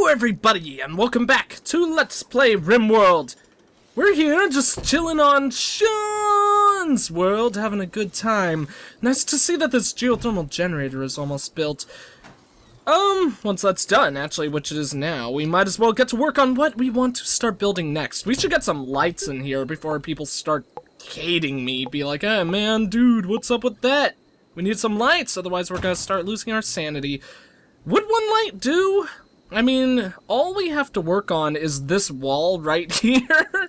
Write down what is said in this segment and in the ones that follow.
Hello everybody, and welcome back to Let's Play RimWorld. We're here just chilling on Sean's world, having a good time. Nice to see that this geothermal generator is almost built. Once that's done, actually, which it is now, we might as well get to work on what we want to start building next. We should get some lights in here before people start hating me. Be like, hey man, dude, what's up with that? We need some lights, otherwise we're gonna start losing our sanity. Would one light do? I mean, all we have to work on is this wall right here.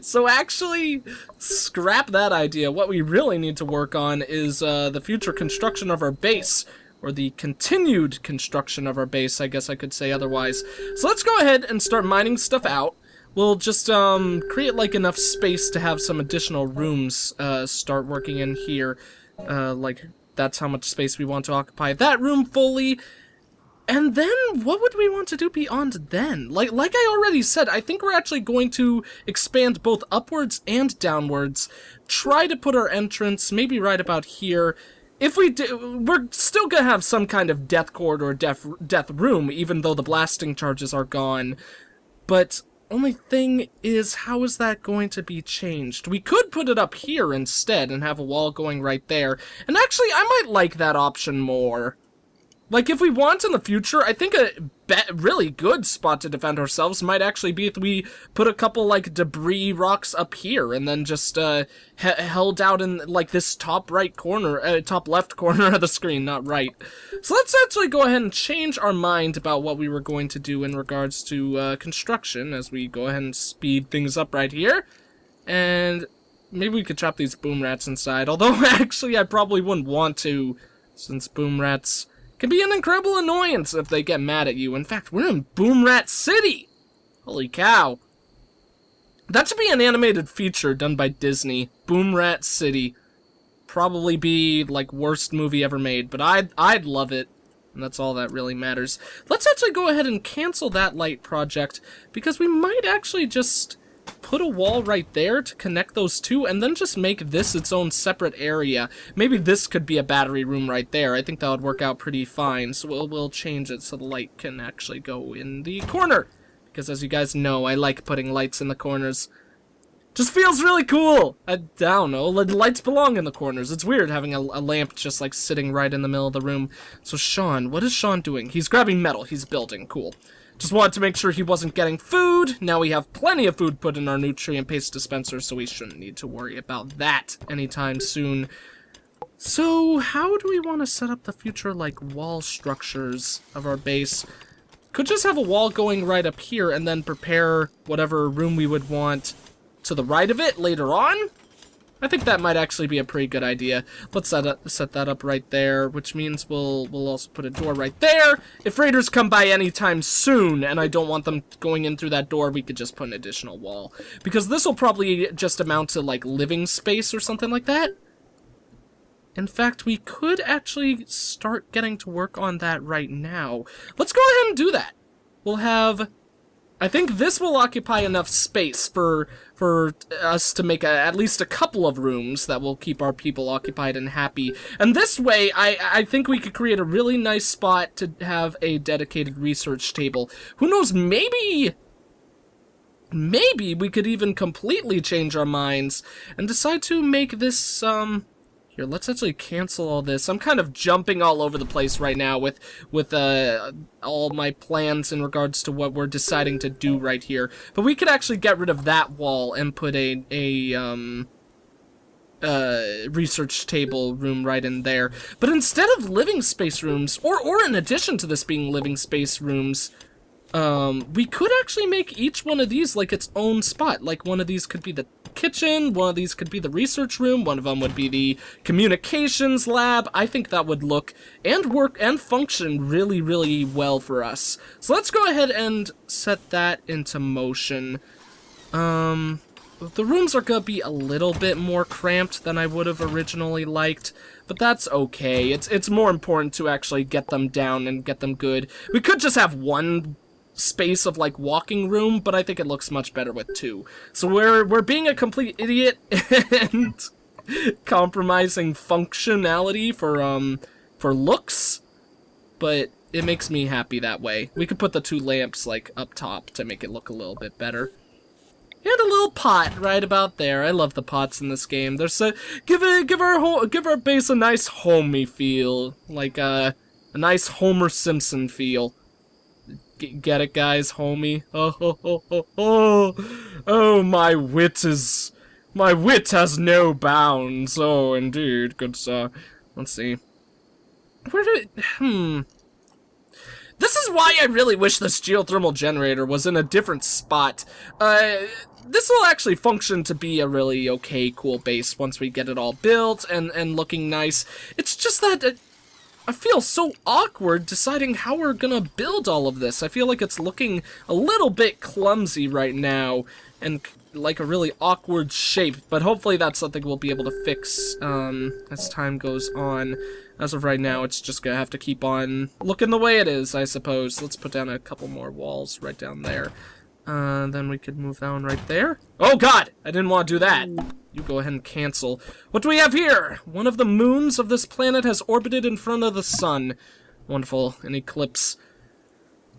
So actually, scrap that idea. What we really need to work on is the future construction of our base. Or the continued construction of our base, I guess I could say otherwise. So let's go ahead and start mining stuff out. We'll just create like enough space to have some additional rooms start working in here. Like, that's how much space we want to occupy that room fully. And then, what would we want to do beyond then? Like I already said, I think we're actually going to expand both upwards and downwards. Try to put our entrance maybe right about here. If we do, we're still gonna have some kind of death corridor, death room, even though the blasting charges are gone. But only thing is, how is that going to be changed? We could put it up here instead and have a wall going right there. And actually, I might like that option more. Like, if we want in the future, I think a really good spot to defend ourselves might actually be if we put a couple, like, debris rocks up here and then just, held out in, like, this top right corner, top left corner of the screen, not right. So let's actually go ahead and change our mind about what we were going to do in regards to, construction as we go ahead and speed things up right here. And maybe we could trap these boom rats inside, although actually I probably wouldn't want to, since boom rats can be an incredible annoyance if they get mad at you. In fact, we're in Boom Rat City! Holy cow. That should be an animated feature done by Disney. Boom Rat City. Probably be, like, worst movie ever made, but I'd love it. And that's all that really matters. Let's actually go ahead and cancel that light project, because we might actually just put a wall right there to connect those two, and then just make this its own separate area. Maybe this could be a battery room right there. I think that would work out pretty fine, so we'll change it so the light can actually go in the corner. Because as you guys know, I like putting lights in the corners. Just feels really cool! I don't know, lights belong in the corners. It's weird having a lamp just like sitting right in the middle of the room. So Sean, what is Sean doing? He's grabbing metal, he's building, cool. Just wanted to make sure he wasn't getting food. Now we have plenty of food put in our nutrient paste dispenser, so we shouldn't need to worry about that anytime soon. So, how do we want to set up the future, like, wall structures of our base? Could just have a wall going right up here and then prepare whatever room we would want to the right of it later on? I think that might actually be a pretty good idea. Let's set that up right there, which means we'll also put a door right there. If raiders come by anytime soon, and I don't want them going in through that door, we could just put an additional wall. Because this will probably just amount to, like, living space or something like that. In fact, we could actually start getting to work on that right now. Let's go ahead and do that. We'll have... I think this will occupy enough space for us to make at least a couple of rooms that will keep our people occupied and happy. And this way, I think we could create a really nice spot to have a dedicated research table. Who knows, maybe we could even completely change our minds and decide to make this, Here, let's actually cancel all this. I'm kind of jumping all over the place right now with all my plans in regards to what we're deciding to do right here. But we could actually get rid of that wall and put a research table room right in there. But instead of living space rooms, or in addition to this being living space rooms, we could actually make each one of these like its own spot. Like one of these could be the kitchen, one of these could be the research room, one of them would be the communications lab. I think that would look and work and function really, really well for us. So let's go ahead and set that into motion. The rooms are gonna be a little bit more cramped than I would have originally liked, but that's okay. It's more important to actually get them down and get them good. We could just have one space of like walking room, but I think it looks much better with two. So we're being a complete idiot and compromising functionality for looks, but it makes me happy that way. We could put the 2 lamps, like, up top to make it look a little bit better. And a little pot right about there. I love the pots in this game. They're so give our base a nice homey feel, like a nice Homer Simpson feel. Get it, guys? Homey. Oh, my wit has no bounds. Oh, indeed, good sir. Let's see. This is why I really wish this geothermal generator was in a different spot. This will actually function to be a really okay, cool base once we get it all built and looking nice. It's just that I feel so awkward deciding how we're gonna build all of this. I feel like it's looking a little bit clumsy right now and like a really awkward shape, but hopefully that's something we'll be able to fix as time goes on. As of right now, it's just gonna have to keep on looking the way it is, I suppose. Let's put down a couple more walls right down there. Then we could move down right there. Oh god! I didn't want to do that. You go ahead and cancel. What do we have here? One of the moons of this planet has orbited in front of the sun. Wonderful. An eclipse.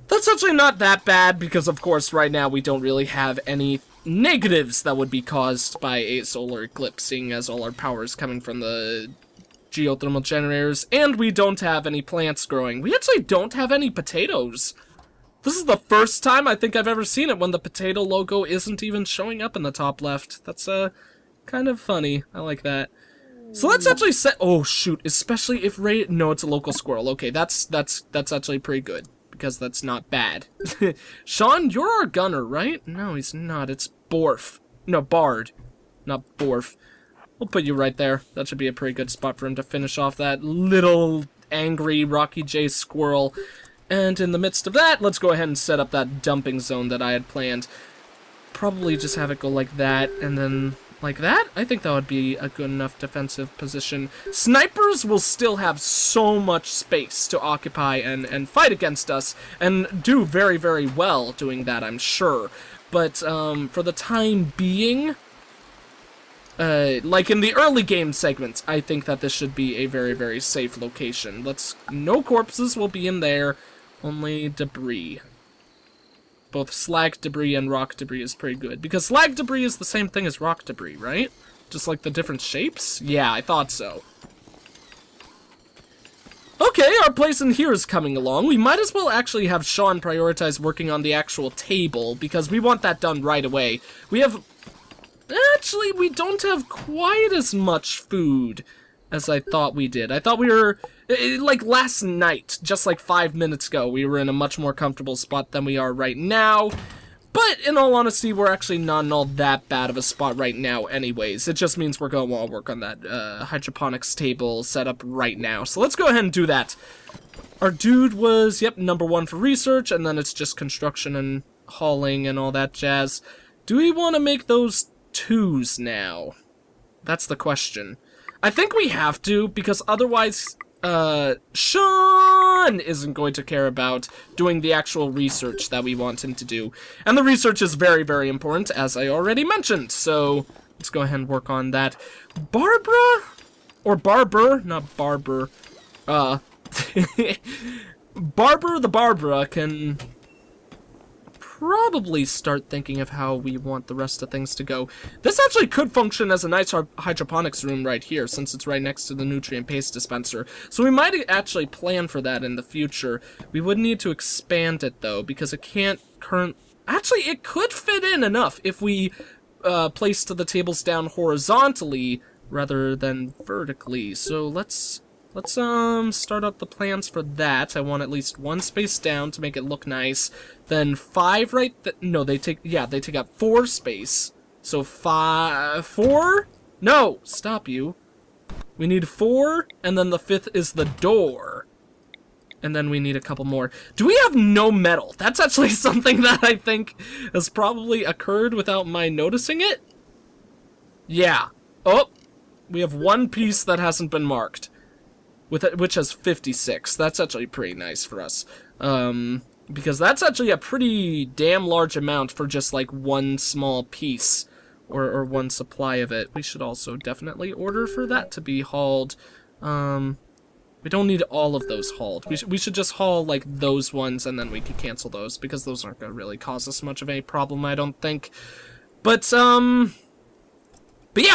That's actually not that bad, because of course right now we don't really have any negatives that would be caused by a solar eclipse, seeing as all our power is coming from the geothermal generators, and we don't have any plants growing. We actually don't have any potatoes. This is the first time I think I've ever seen it when the potato logo isn't even showing up in the top left. That's kind of funny. I like that. So let's actually set. Oh shoot! Especially if Ray. No, it's a local squirrel. Okay, that's actually pretty good because that's not bad. Sean, you're our gunner, right? No, he's not. It's Borf. No, Bard, not Borf. We'll put you right there. That should be a pretty good spot for him to finish off that little angry Rocky J squirrel. And in the midst of that, let's go ahead and set up that dumping zone that I had planned. Probably just have it go like that, and then like that. I think that would be a good enough defensive position. Snipers will still have so much space to occupy and fight against us, and do very, very well doing that, I'm sure. But for the time being, like in the early game segments, I think that this should be a very, very safe location. No corpses will be in there, only debris. Both slag debris and rock debris is pretty good, because slag debris is the same thing as rock debris, right? Just like the different shapes? Yeah, I thought so. Okay, our place in here is coming along. We might as well actually have Sean prioritize working on the actual table, because we want that done right away. Actually, we don't have quite as much food as I thought we did. I thought we were, like last night, just like 5 minutes ago, we were in a much more comfortable spot than we are right now. But in all honesty, we're actually not in all that bad of a spot right now anyways. It just means we're going to want to work on that hydroponics table setup right now. So let's go ahead and do that. Our dude was, yep, #1 for research, and then it's just construction and hauling and all that jazz. Do we want to make those 2s now? That's the question. I think we have to, because otherwise, Sean isn't going to care about doing the actual research that we want him to do. And the research is very, very important, as I already mentioned, so let's go ahead and work on that. Barbara? Or Barber, not Barber. Barber the Barbara can probably start thinking of how we want the rest of things to go. This actually could function as a nice hydroponics room right here, since it's right next to the nutrient paste dispenser. So we might actually plan for that in the future. We would need to expand it though, because it can't actually, it could fit in enough if we placed the tables down horizontally rather than vertically. So let's start up the plans for that. I want at least 1 space down to make it look nice. Then 5 no, they take up 4 space. So 4? No, stop you. We need 4, and then the 5th is the door. And then we need a couple more. Do we have no metal? That's actually something that I think has probably occurred without my noticing it. Yeah. Oh, we have 1 piece that hasn't been marked. Which has 56. That's actually pretty nice for us. Because that's actually a pretty damn large amount for just like 1 small piece. Or 1 supply of it. We should also definitely order for that to be hauled. We don't need all of those hauled. We should just haul, like, those ones, and then we could cancel those, because those aren't going to really cause us much of a problem, I don't think. But yeah,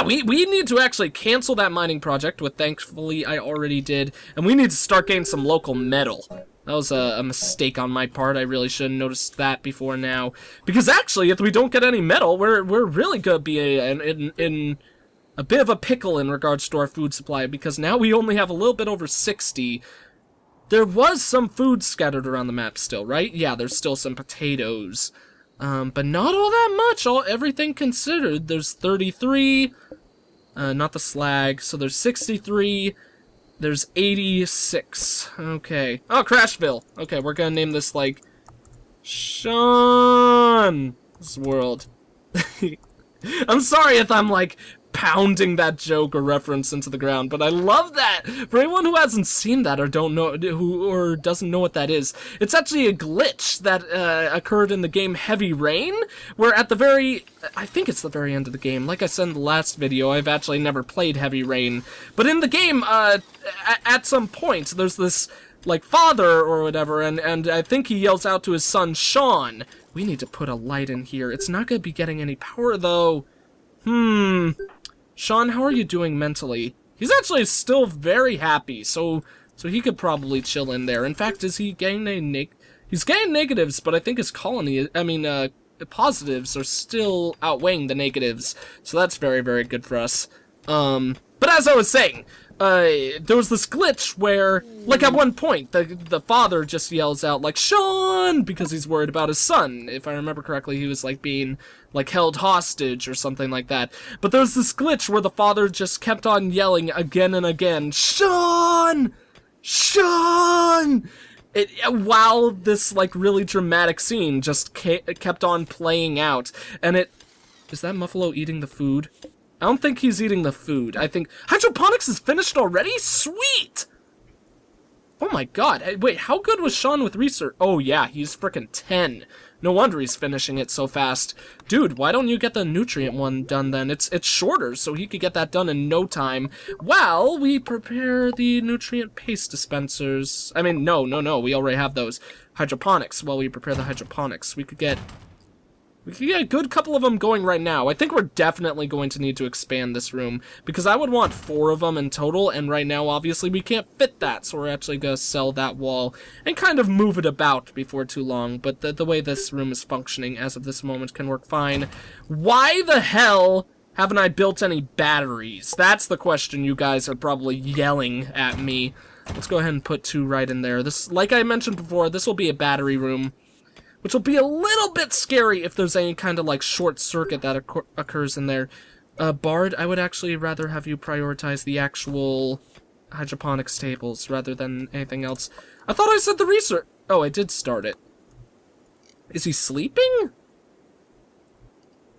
we need to actually cancel that mining project, which thankfully I already did, and we need to start getting some local metal. That was a mistake on my part. I really should have noticed that before now. Because actually, if we don't get any metal, we're really going to be in a bit of a pickle in regards to our food supply, because now we only have a little bit over 60. There was some food scattered around the map still, right? Yeah, there's still some potatoes. But not all that much, everything considered. There's 33, not the slag, so there's 63, there's 86. Okay. Oh, Crashville. Okay, we're gonna name this, like, Sean's World. I'm sorry if I'm, like, pounding that joke or reference into the ground, but I love that. For anyone who hasn't seen that or don't know, or doesn't know what that is, it's actually a glitch that occurred in the game Heavy Rain, where at the very, I think it's the very end of the game. Like I said in the last video, I've actually never played Heavy Rain, but in the game, at some point, there's this, like, father or whatever, and I think he yells out to his son, Sean. We need to put a light in here. It's not gonna be getting any power, though. Sean, how are you doing mentally? He's actually still very happy, so he could probably chill in there. In fact, is he getting he's getting negatives, but I think his colony, positives are still outweighing the negatives, so that's very, very good for us. But as I was saying, there was this glitch where, like, at one point, the father just yells out, like, Sean, because he's worried about his son. If I remember correctly, he was, like, being, like, held hostage or something like that. But there was this glitch where the father just kept on yelling again and again, Sean! Sean! While this, like, really dramatic scene just kept on playing out. And is that Muffalo eating the food? I don't think he's eating the food. I think hydroponics is finished already? Sweet! Oh my god. Hey, wait, how good was Sean with research? Oh yeah, he's frickin' 10. No wonder he's finishing it so fast. Dude, why don't you get the nutrient one done then? It's shorter, so he could get that done in no time. While we prepare the nutrient paste dispensers. I mean, no, we already have those. Hydroponics, while we prepare the hydroponics. We could get a good couple of them going right now. I think we're definitely going to need to expand this room, because I would want 4 of them in total, and right now, obviously, we can't fit that, so we're actually going to sell that wall and kind of move it about before too long, but the way this room is functioning as of this moment can work fine. Why the hell haven't I built any batteries? That's the question you guys are probably yelling at me. Let's go ahead and put 2 right in there. This, like I mentioned before, this will be a battery room, which will be a little bit scary if there's any kind of, like, short circuit that occurs in there. Bard, I would actually rather have you prioritize the actual hydroponics tables rather than anything else. I thought I said the research. Oh, I did start it. Is he sleeping?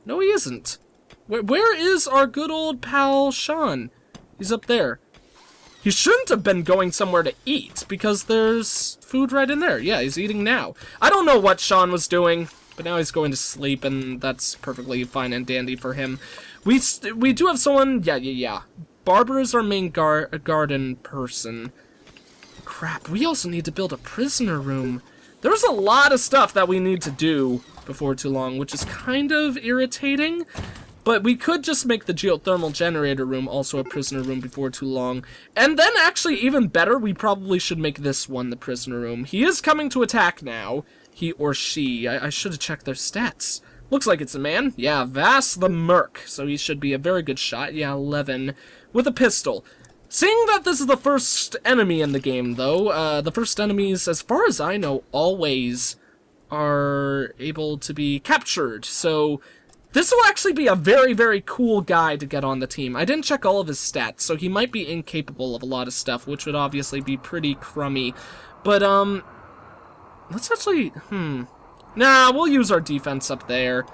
No, he isn't. Where is our good old pal Sean? He's up there. He shouldn't have been going somewhere to eat, because there's food right in there. Yeah, he's eating now. I don't know what Sean was doing, but now he's going to sleep, and that's perfectly fine and dandy for him. We do have someone... Yeah. Barbara is our main garden person. Crap, we also need to build a prisoner room. There's a lot of stuff that we need to do before too long, which is kind of irritating. But we could just make the geothermal generator room also a prisoner room before too long. And then, actually, even better, we probably should make this one the prisoner room. He is coming to attack now. He or she. I should have checked their stats. Looks like it's a man. Yeah, Vass the Merc. So he should be a very good shot. Yeah, 11. With a pistol. Seeing that this is the first enemy in the game, though, the first enemies, as far as I know, always are able to be captured. So... this will actually be a very, very cool guy to get on the team. I didn't check all of his stats, so he might be incapable of a lot of stuff, which would obviously be pretty crummy. But, let's actually, nah, we'll use our defense up there.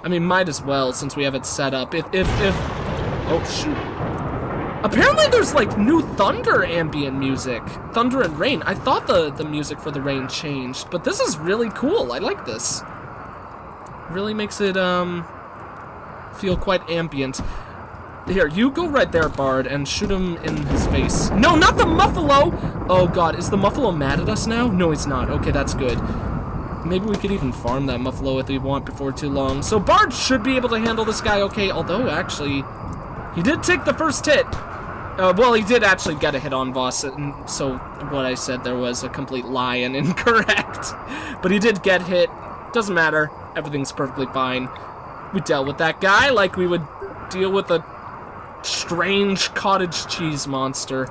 I mean, might as well, since we have it set up. Oh, shoot. Apparently there's, like, new thunder ambient music. Thunder and rain. I thought the music for the rain changed, but this is really cool. I like this. Really makes it, feel quite ambient. Here, you go right there, Bard, and shoot him in his face. No, not the Muffalo! Oh god, is the Muffalo mad at us now? No, he's not. Okay, that's good. Maybe we could even farm that Muffalo if we want before too long. So Bard should be able to handle this guy okay, although, actually, he did take the first hit. Well, he did actually get a hit on Voss, and so what I said there was a complete lie and incorrect. But he did get hit. Doesn't matter. Everything's perfectly fine. We dealt with that guy like we would deal with a strange cottage cheese monster.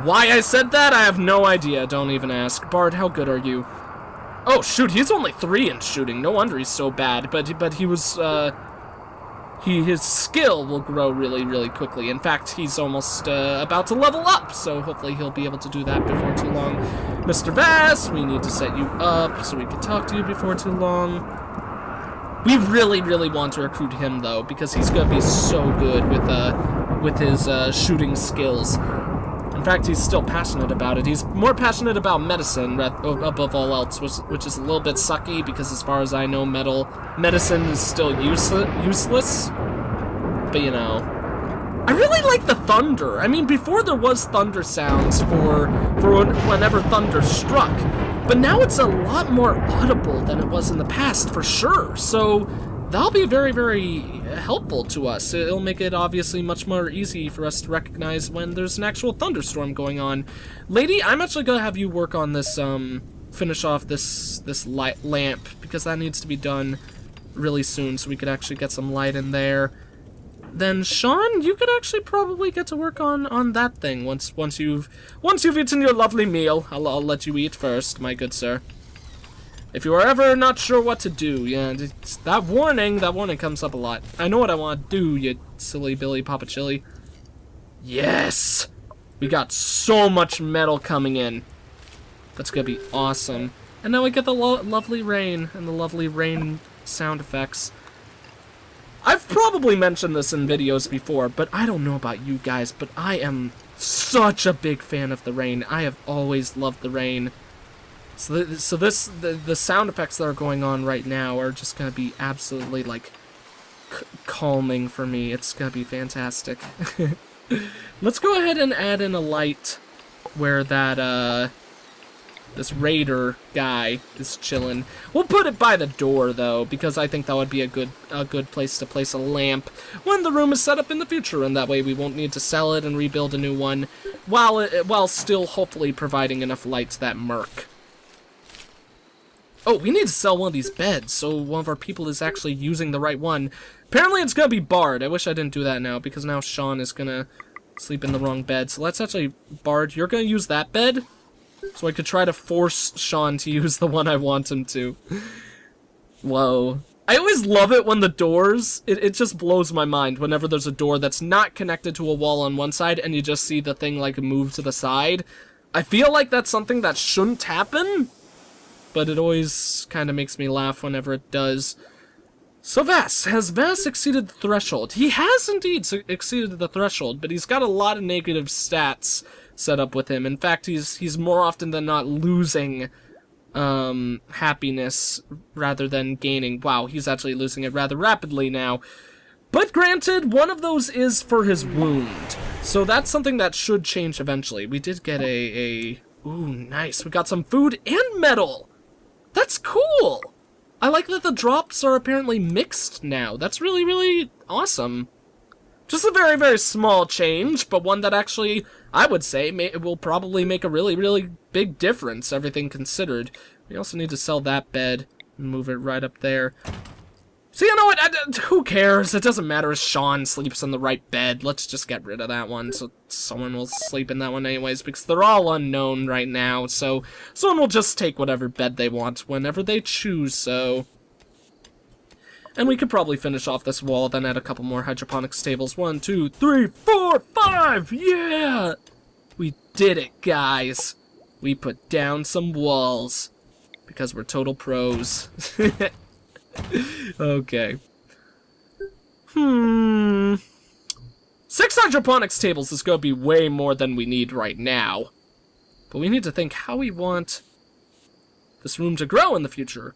Why I said that, I have no idea. Don't even ask. Bard, how good are you? Oh, shoot, he's only 3 in shooting. No wonder he's so bad. But he was, his skill will grow really, really quickly. In fact, he's almost about to level up, so hopefully he'll be able to do that before too long. Mr. Vass, we need to set you up so we can talk to you before too long. We really, really want to recruit him, though, because he's going to be so good with his shooting skills. In fact, he's still passionate about it. He's more passionate about medicine above all else, which is a little bit sucky, because as far as I know, medicine is still useless. But, you know, I really like the thunder. I mean, before there was thunder sounds for whenever thunder struck. But now it's a lot more audible than it was in the past, for sure. So that'll be very, very helpful to us. It'll make it obviously much more easy for us to recognize when there's an actual thunderstorm going on. Lady, I'm actually going to have you work on this, finish off this light lamp, because that needs to be done really soon so we could actually get some light in there. Then Sean, you could actually probably get to work on that thing once you've eaten your lovely meal. I'll let you eat first, my good sir. If you are ever not sure what to do, yeah, that warning comes up a lot. I know what I want to do, you silly Billy Papa Chili. Yes! We got so much metal coming in. That's gonna be awesome. And now we get the lovely rain and the lovely rain sound effects. I've probably mentioned this in videos before, but I don't know about you guys, but I am such a big fan of the rain. I have always loved the rain. So the sound effects that are going on right now are just going to be absolutely, like, calming for me. It's going to be fantastic. Let's go ahead and add in a light where that, this raider guy is chilling. We'll put it by the door, though, because I think that would be a good place to place a lamp when the room is set up in the future, and that way we won't need to sell it and rebuild a new one, while still hopefully providing enough light to that merc. Oh, we need to sell one of these beds, so one of our people is actually using the right one. Apparently it's gonna be Bard. I wish I didn't do that now, because now Sean is gonna sleep in the wrong bed. So let's actually, Bard, you're gonna use that bed? So I could try to force Sean to use the one I want him to. Whoa. I always love it when the doors, it just blows my mind whenever there's a door that's not connected to a wall on one side and you just see the thing like move to the side. I feel like that's something that shouldn't happen, but it always kind of makes me laugh whenever it does. So Vass, has Vass exceeded the threshold? He has indeed exceeded the threshold, but he's got a lot of negative stats set up with him. In fact, he's more often than not losing happiness rather than gaining. Wow, he's actually losing it rather rapidly now. But granted, one of those is for his wound, so that's something that should change eventually. We did get ooh, nice. We got some food and metal. That's cool. I like that the drops are apparently mixed now. That's really, really awesome. Just a very, very small change, but one that actually, I would say, will probably make a really, really big difference, everything considered. We also need to sell that bed and move it right up there. So you know what, who cares? It doesn't matter if Sean sleeps in the right bed. Let's just get rid of that one, so someone will sleep in that one anyways, because they're all unknown right now, so someone will just take whatever bed they want whenever they choose so. And we could probably finish off this wall, then add a couple more hydroponics tables. 1, 2, 3, 4, 5! Yeah! We did it, guys! We put down some walls. Because we're total pros. Okay. 6 hydroponics tables is going to be way more than we need right now. But we need to think how we want this room to grow in the future.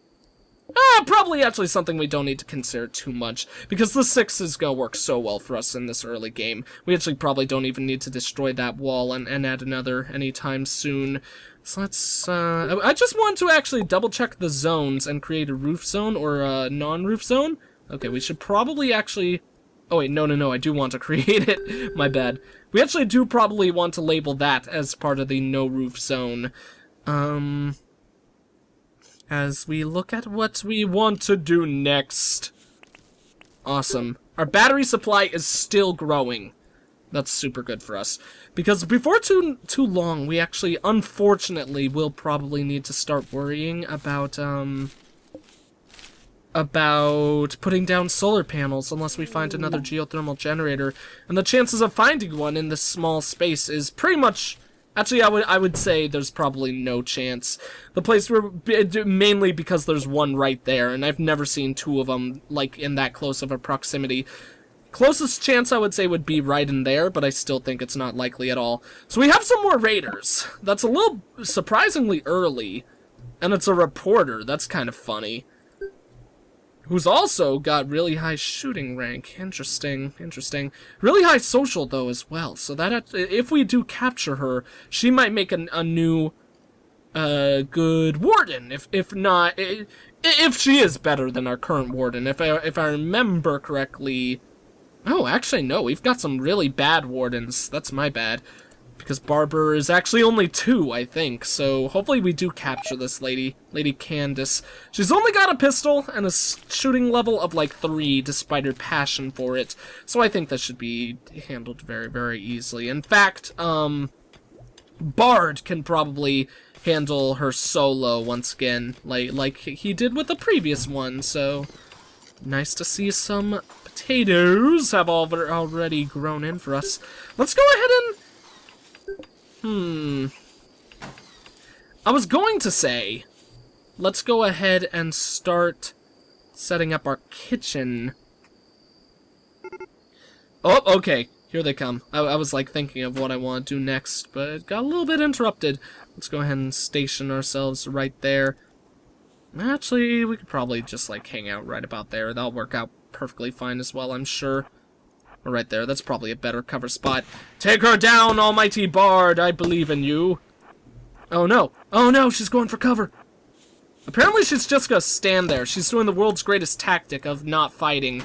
Probably actually something we don't need to consider too much, because the 6 is gonna work so well for us in this early game. We actually probably don't even need to destroy that wall and add another anytime soon. So let's, I just want to actually double check the zones and create a roof zone or a non-roof zone. Okay, we should probably actually... Oh wait, no, I do want to create it. My bad. We actually do probably want to label that as part of the no-roof zone. As we look at what we want to do next. Awesome. Our battery supply is still growing. That's super good for us. Because before too long, we actually, unfortunately, will probably need to start worrying about putting down solar panels unless we find another geothermal generator. And the chances of finding one in this small space is pretty much... Actually, I would say there's probably no chance. The place where, mainly because there's one right there, and I've never seen 2 of them, like, in that close of a proximity. Closest chance I would say would be right in there, but I still think it's not likely at all. So we have some more raiders. That's a little surprisingly early, and it's a reporter. That's kind of funny. Who's also got really high shooting rank. Interesting. Really high social, though, as well. So that, if we do capture her, she might make a new, good warden. If not, if she is better than our current warden. If I remember correctly... Oh, actually, no. We've got some really bad wardens. That's my bad. Because Barber is actually only 2, I think. So hopefully we do capture this lady. Lady Candace. She's only got a pistol and a shooting level of like 3 despite her passion for it. So I think that should be handled very, very easily. In fact, Bard can probably handle her solo once again. Like he did with the previous one. So nice to see some potatoes have already grown in for us. Let's go ahead and... I was going to say, let's go ahead and start setting up our kitchen. Oh, okay. Here they come. I was like thinking of what I want to do next, but it got a little bit interrupted. Let's go ahead and station ourselves right there. Actually, we could probably just like hang out right about there. That'll work out perfectly fine as well, I'm sure. Right there, that's probably a better cover spot. Take her down, almighty Bard, I believe in you. Oh no, she's going for cover. Apparently she's just gonna stand there. She's doing the world's greatest tactic of not fighting.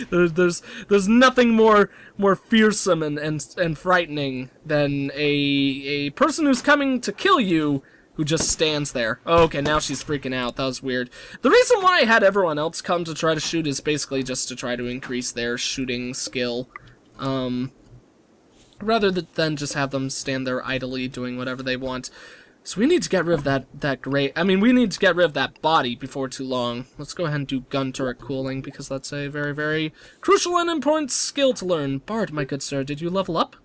There's nothing more fearsome and frightening than a person who's coming to kill you who just stands there. Oh, okay, now she's freaking out. That was weird. The reason why I had everyone else come to try to shoot is basically just to try to increase their shooting skill. Rather than just have them stand there idly doing whatever they want. So we need to get rid of we need to get rid of that body before too long. Let's go ahead and do gun turret cooling, because that's a very, very crucial and important skill to learn. Bard, my good sir, did you level up?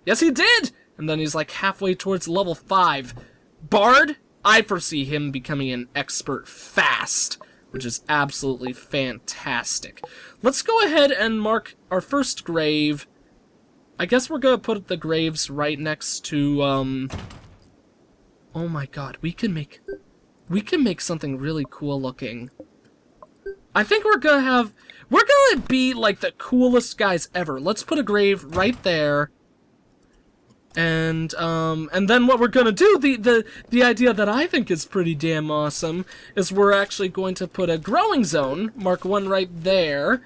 Yes, he did! And then he's like halfway towards level 5. Bard, I foresee him becoming an expert fast, which is absolutely fantastic. Let's go ahead and mark our first grave. I guess we're gonna put the graves right next to, oh my god, we can make something really cool looking. I think we're gonna be like the coolest guys ever. Let's put a grave right there. And then what we're gonna do, the idea that I think is pretty damn awesome, is we're actually going to put a growing zone, mark one right there,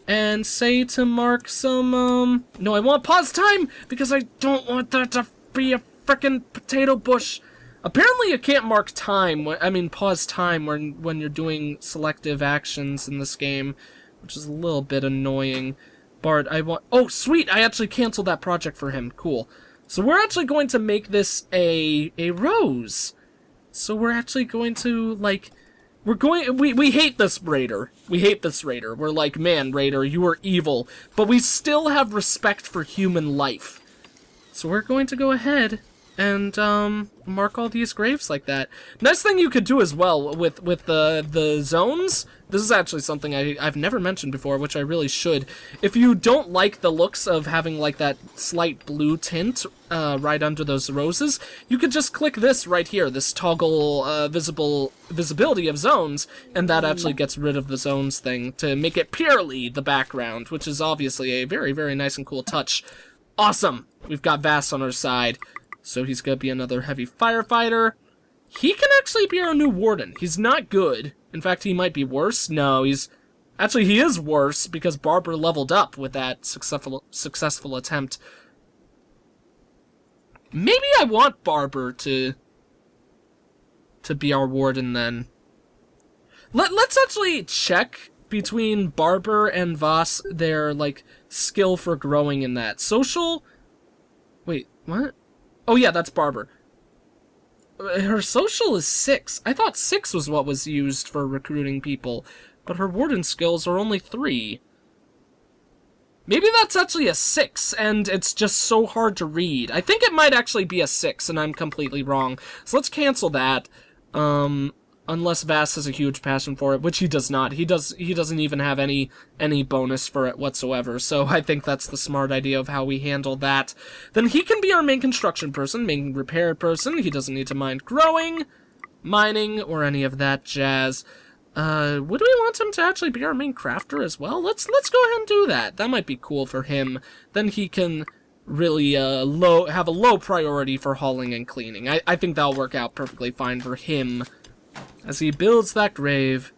and say to mark some, no, I want pause time, because I don't want that to be a frickin' potato bush. Apparently you can't mark time, pause time when you're doing selective actions in this game, which is a little bit annoying. Bart, oh, sweet, I actually canceled that project for him, cool. So we're actually going to make this a rose. So we're actually going to, like, we hate this raider. We hate this raider. We're like, man, raider, you are evil. But we still have respect for human life. So we're going to go ahead and, mark all these graves like that. Nice thing you could do as well with the zones, This is actually something I've never mentioned before, which I really should. If you don't like the looks of having, like, that slight blue tint right under those roses, you could just click this right here, this toggle visibility of zones, and that actually gets rid of the zones thing to make it purely the background, which is obviously a very, very nice and cool touch. Awesome! We've got Vass on our side, so he's gonna be another heavy firefighter. He can actually be our new warden. He's not good. In fact, he might be worse. No, actually, he is worse because Barber leveled up with that successful attempt. Maybe I want Barber to be our warden then. Let's actually check between Barber and Voss their, like, skill for growing in that. Social? Wait, what? Oh yeah, that's Barber. Her social is 6. I thought 6 was what was used for recruiting people, but her warden skills are only 3. Maybe that's actually a 6, and it's just so hard to read. I think it might actually be a 6, and I'm completely wrong. So let's cancel that. Unless Vass has a huge passion for it, which he does not. He doesn't even have any bonus for it whatsoever, so I think that's the smart idea of how we handle that. Then he can be our main construction person, main repair person. He doesn't need to mind growing, mining, or any of that jazz. Would we want him to actually be our main crafter as well? Let's go ahead and do that. That might be cool for him. Then he can really have a low priority for hauling and cleaning. I think that'll work out perfectly fine for him. As he builds that grave.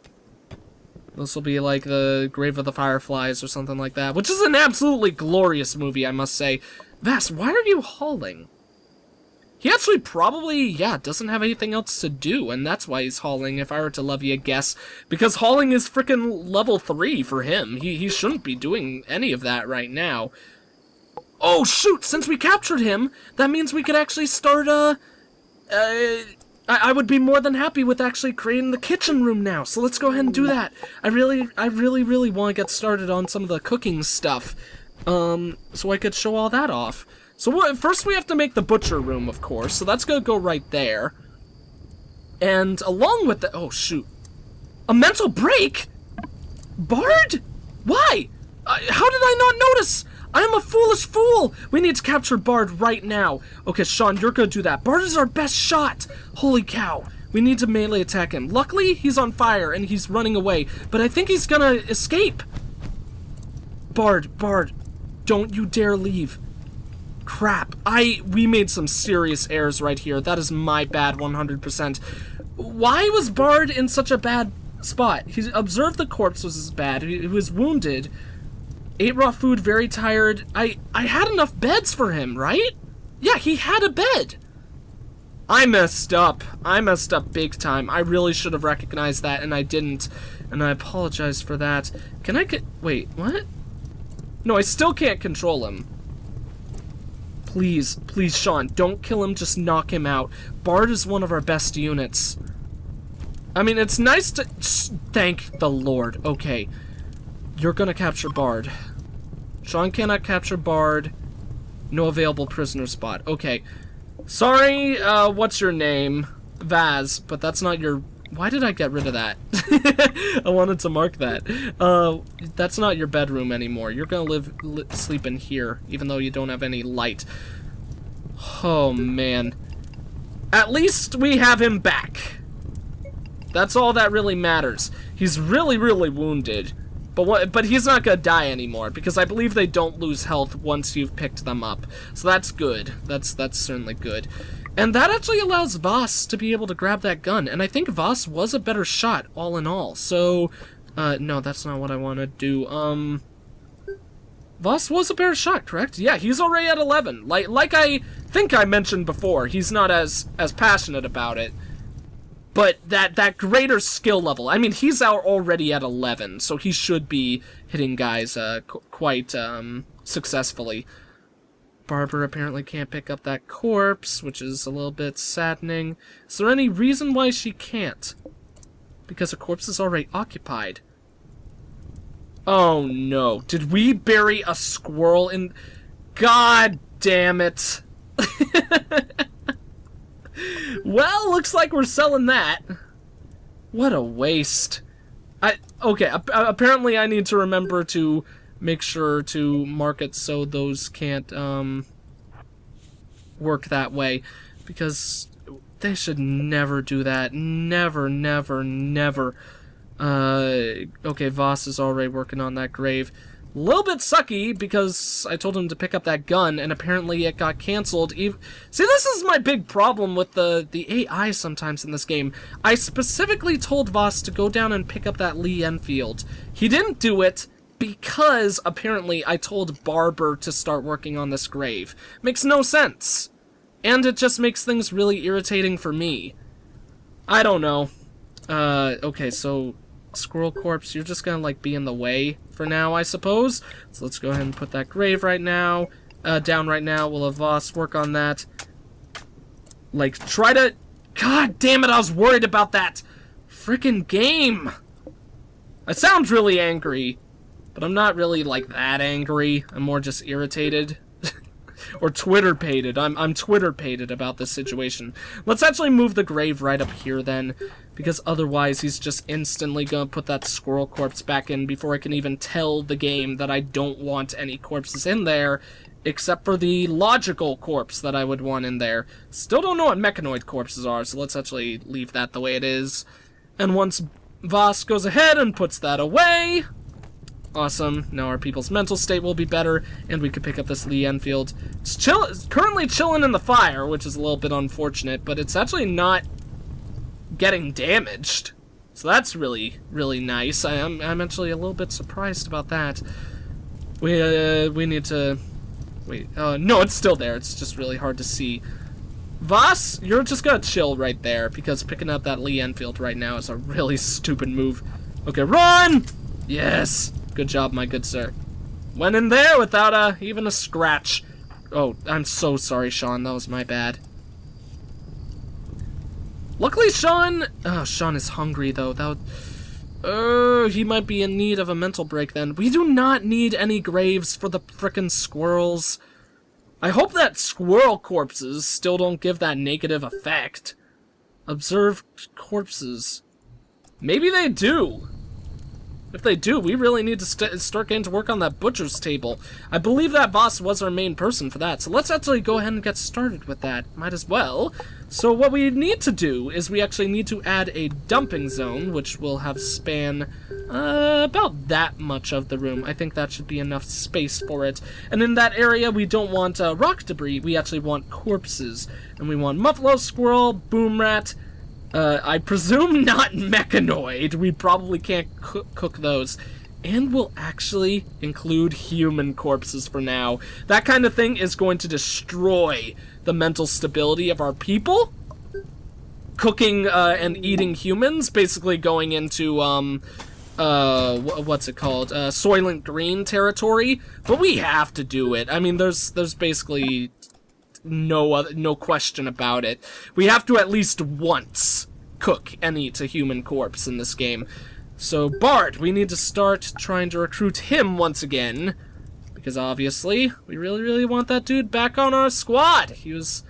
This will be like the Grave of the Fireflies or something like that, which is an absolutely glorious movie, I must say. Vass, why are you hauling? He actually probably, yeah, doesn't have anything else to do, and that's why he's hauling, if I were to levy a guess. Because hauling is frickin' level 3 for him. He shouldn't be doing any of that right now. Oh, shoot! Since we captured him, that means we could actually start, I would be more than happy with actually creating the kitchen room now, so let's go ahead and do that. I really want to get started on some of the cooking stuff, so I could show all that off. So first we have to make the butcher room, of course, so that's gonna go right there. And along with the, oh shoot. A mental break? Bard? Why? How did I not notice? I am a foolish fool! We need to capture Bard right now. Okay, Sean, you're gonna do that. Bard is our best shot! Holy cow. We need to melee attack him. Luckily, he's on fire and he's running away, but I think he's gonna escape. Bard, don't you dare leave. Crap. We made some serious errors right here. That is my bad 100%. Why was Bard in such a bad spot? He observed the corpse was bad. He was wounded. Ate raw food, very tired. I had enough beds for him, right? Yeah, he had a bed. I messed up. I messed up big time. I really should have recognized that, and I didn't. And I apologize for that. Can I wait, what? No, I still can't control him. Please, Sean, don't kill him, just knock him out. Bard is one of our best units. I mean, it's nice to... Thank the Lord. Okay. You're gonna capture Bard. Sean cannot capture Bard. No available prisoner spot. Okay. Sorry, what's your name? Vaz, but that's not your... Why did I get rid of that? I wanted to mark that. That's not your bedroom anymore. You're gonna sleep in here, even though you don't have any light. Oh, man. At least we have him back. That's all that really matters. He's really, really wounded. But he's not gonna die anymore, because I believe they don't lose health once you've picked them up. So that's good. That's certainly good. And that actually allows Voss to be able to grab that gun, and I think Voss was a better shot, all in all. So, no, that's not what I want to do. Voss was a better shot, correct? Yeah, he's already at 11. Like I think I mentioned before, he's not as passionate about it. But that greater skill level, I mean, he's already at 11, so he should be hitting guys quite successfully. Barber apparently can't pick up that corpse, which is a little bit saddening. Is there any reason why she can't? Because the corpse is already occupied. Oh no, did we bury a squirrel in... God damn it. Well, looks like we're selling that. What a waste. Okay, apparently I need to remember to make sure to mark it so those can't, work that way. Because they should never do that. Never, never, never. Okay, Voss is already working on that grave. A little bit sucky, because I told him to pick up that gun, and apparently it got cancelled. See, this is my big problem with the AI sometimes in this game. I specifically told Voss to go down and pick up that Lee Enfield. He didn't do it, because apparently I told Barber to start working on this grave. Makes no sense. And it just makes things really irritating for me. I don't know. Okay, so Squirrel Corpse, you're just gonna, like, be in the way for now, I suppose. So let's go ahead and put that grave right now, down right now. We'll have Voss work on that. Like, try to... God damn it, I was worried about that frickin' game! I sound really angry, but I'm not really, like, that angry. I'm more just irritated. Or Twitter-pated. I'm Twitter-pated about this situation. Let's actually move the grave right up here, then, because otherwise he's just instantly gonna put that squirrel corpse back in before I can even tell the game that I don't want any corpses in there, except for the logical corpse that I would want in there. Still don't know what mechanoid corpses are, so let's actually leave that the way it is. And once Voss goes ahead and puts that away... Awesome. Now our people's mental state will be better, and we could pick up this Lee Enfield. It's currently chilling in the fire, which is a little bit unfortunate, but it's actually not getting damaged. So that's really, really nice. I'm actually a little bit surprised about that. We need to... Wait, no, it's still there. It's just really hard to see. Voss, you're just gonna chill right there, because picking up that Lee Enfield right now is a really stupid move. Okay, run! Yes! Good job, my good sir. Went in there without even a scratch. Oh, I'm so sorry, Sean. That was my bad. Luckily, Sean... Oh, Sean is hungry, though. That would... he might be in need of a mental break, then. We do not need any graves for the frickin' squirrels. I hope that squirrel corpses still don't give that negative effect. Observe corpses. Maybe they do. If they do, we really need to start getting to work on that butcher's table. I believe that boss was our main person for that, so let's actually go ahead and get started with that. Might as well. So what we need to do is we actually need to add a dumping zone, which will have span about that much of the room. I think that should be enough space for it. And in that area, we don't want rock debris. We actually want corpses. And we want Muffalo Squirrel, Boom Rat, I presume not mechanoid. We probably can't cook those. And we'll actually include human corpses for now. That kind of thing is going to destroy the mental stability of our people. Cooking and eating humans, basically going into, what's it called? Soylent Green territory. But we have to do it. I mean, there's basically... no question about it. We have to at least once cook and eat a human corpse in this game. So, Bart, we need to start trying to recruit him once again. Because obviously, we really, really want that dude back on our squad. He was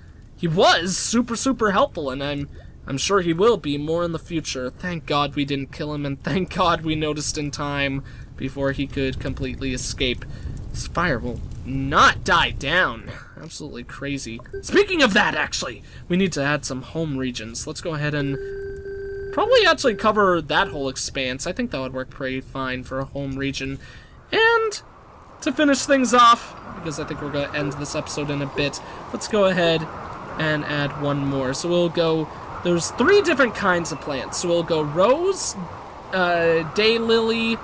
super, super helpful, and I'm sure he will be more in the future. Thank God we didn't kill him, and thank God we noticed in time before he could completely escape. This fire will not die down. Absolutely crazy. Speaking of that, actually, we need to add some home regions. Let's go ahead and probably actually cover that whole expanse. I think that would work pretty fine for a home region. And to finish things off, because I think we're going to end this episode in a bit, let's go ahead and add one more. So we'll go, there's 3 different kinds of plants. So we'll go rose, daylily,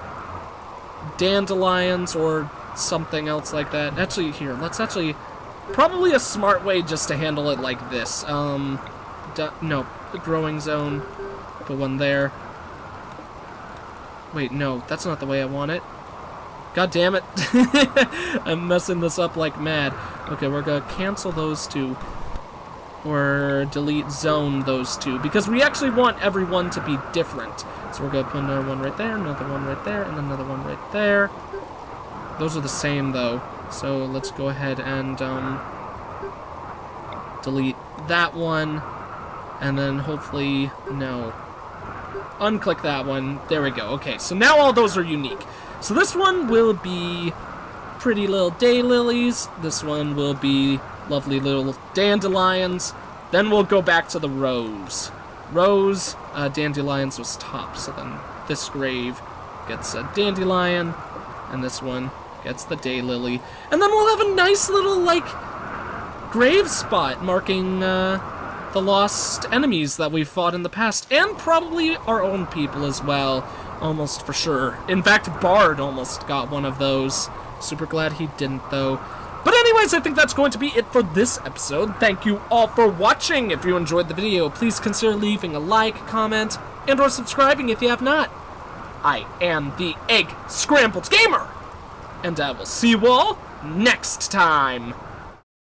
dandelions, or something else like that. Actually, here, let's actually... Probably a smart way just to handle it like this. No, the growing zone. Put one there. Wait, no, that's not the way I want it. God damn it. I'm messing this up like mad. Okay, we're gonna cancel those 2. Or delete zone those 2. Because we actually want everyone to be different. So we're gonna put another one right there, another one right there, and another one right there. Those are the same, though. So let's go ahead and delete that one, and then hopefully, no. Unclick that one. There we go. Okay, so now all those are unique. So this one will be pretty little daylilies. This one will be lovely little dandelions. Then we'll go back to the rose. Rose, dandelions was top, so then this grave gets a dandelion, and this one gets the daylily. And then we'll have a nice little, like, grave spot marking the lost enemies that we've fought in the past, and probably our own people as well, almost for sure. In fact, Bard almost got one of those. Super glad he didn't, though. But anyways, I think that's going to be it for this episode. Thank you all for watching. If you enjoyed the video, please consider leaving a like, comment, and or subscribing if you have not. I am the Egg Scrambled Gamer, and I will see you all next time.